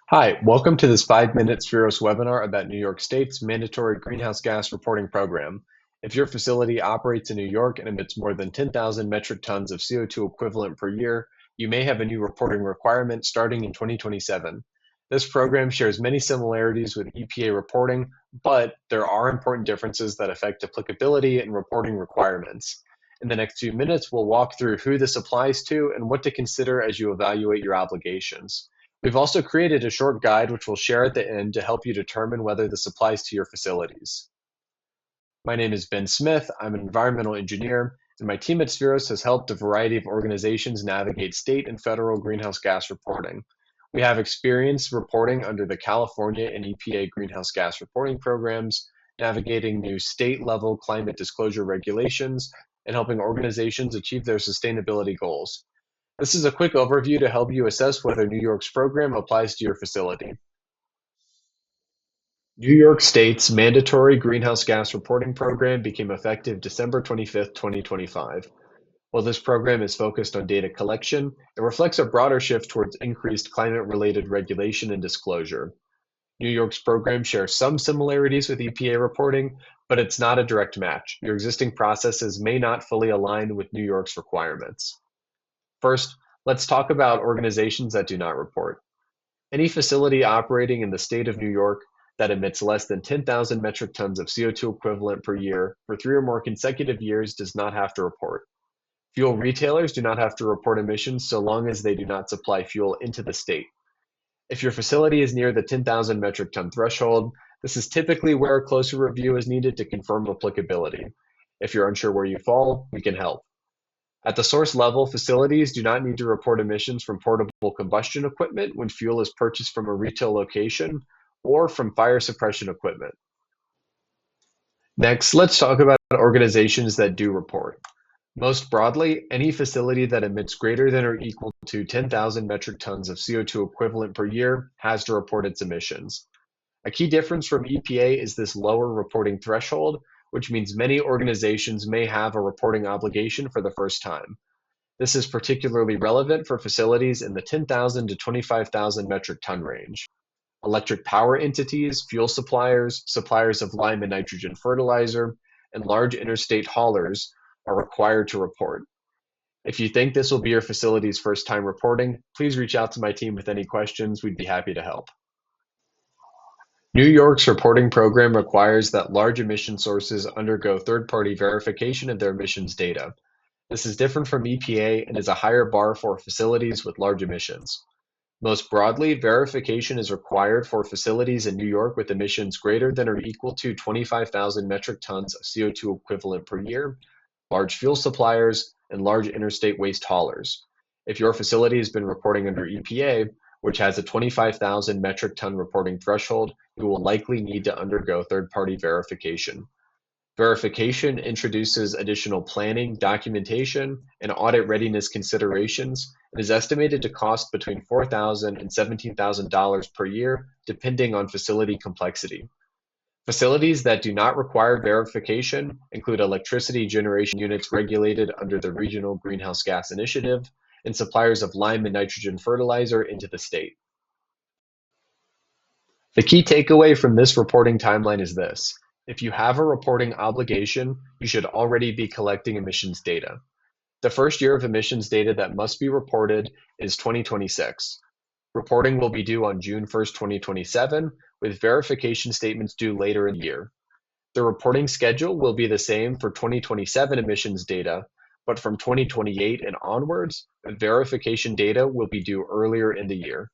Hi, welcome to this 5-minute Spheros webinar about New York State's mandatory greenhouse gas reporting program. If your facility operates in New York and emits more than 10,000 metric tons of CO2 equivalent per year, you may have a new reporting requirement starting in 2027. This program shares many similarities with EPA reporting, but there are important differences that affect applicability and reporting requirements. In the next few minutes, we'll walk through who this applies to and what to consider as you evaluate your obligations. We've also created a short guide which we'll share at the end to help you determine whether this applies to your facilities. My name is Ben Smith. I'm an environmental engineer, and my team at Spheros has helped a variety of organizations navigate state and federal greenhouse gas reporting. We have experience reporting under the California and EPA greenhouse gas reporting programs, navigating new state-level climate disclosure regulations, and helping organizations achieve their sustainability goals. This is a quick overview to help you assess whether New York's program applies to your facility. New York State's mandatory greenhouse gas reporting program became effective December 25, 2025. While this program is focused on data collection, it reflects a broader shift towards increased climate-related regulation and disclosure. New York's program shares some similarities with EPA reporting, but it's not a direct match. Your existing processes may not fully align with New York's requirements. First, let's talk about organizations that do not report. Any facility operating in the state of New York that emits less than 10,000 metric tons of CO2 equivalent per year for 3 or more consecutive years does not have to report. Fuel retailers do not have to report emissions so long as they do not supply fuel into the state. If your facility is near the 10,000 metric ton threshold, this is typically where a closer review is needed to confirm applicability. If you're unsure where you fall, we can help. At the source level, facilities do not need to report emissions from portable combustion equipment when fuel is purchased from a retail location or from fire suppression equipment. Next, let's talk about organizations that do report. Most broadly, any facility that emits greater than or equal to 10,000 metric tons of CO2 equivalent per year has to report its emissions. A key difference from EPA is this lower reporting threshold, which means many organizations may have a reporting obligation for the first time. This is particularly relevant for facilities in the 10,000 to 25,000 metric ton range. Electric power entities, fuel suppliers, suppliers of lime and nitrogen fertilizer, and large interstate haulers are required to report. If you think this will be your facility's first time reporting, please reach out to my team with any questions. We'd be happy to help. New York's reporting program requires that large emission sources undergo third-party verification of their emissions data. This is different from EPA and is a higher bar for facilities with large emissions. Most broadly, verification is required for facilities in New York with emissions greater than or equal to 25,000 metric tons of CO2 equivalent per year, large fuel suppliers, and large interstate waste haulers. If your facility has been reporting under EPA, which has a 25,000 metric ton reporting threshold, you will likely need to undergo third-party verification. Verification introduces additional planning, documentation, and audit readiness considerations and is estimated to cost between $4,000 and $17,000 per year, depending on facility complexity. Facilities that do not require verification include electricity generation units regulated under the Regional Greenhouse Gas Initiative and suppliers of lime and nitrogen fertilizer into the state. The key takeaway from this reporting timeline is this. If you have a reporting obligation, you should already be collecting emissions data. The first year of emissions data that must be reported is 2026. Reporting will be due on June 1st, 2027, with verification statements due later in the year. The reporting schedule will be the same for 2027 emissions data, but from 2028 and onwards, verification data will be due earlier in the year.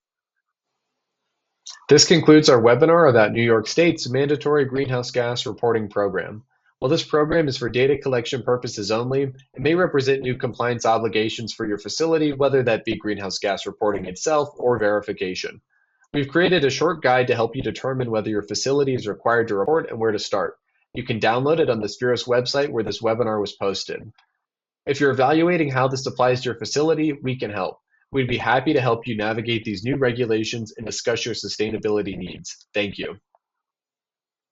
This concludes our webinar about New York State's mandatory greenhouse gas reporting program. While this program is for data collection purposes only, it may represent new compliance obligations for your facility, whether that be greenhouse gas reporting itself or verification. We've created a short guide to help you determine whether your facility is required to report and where to start. You can download it on the Spheros website where this webinar was posted. If you're evaluating how this applies to your facility, we can help. We'd be happy to help you navigate these new regulations and discuss your sustainability needs. Thank you.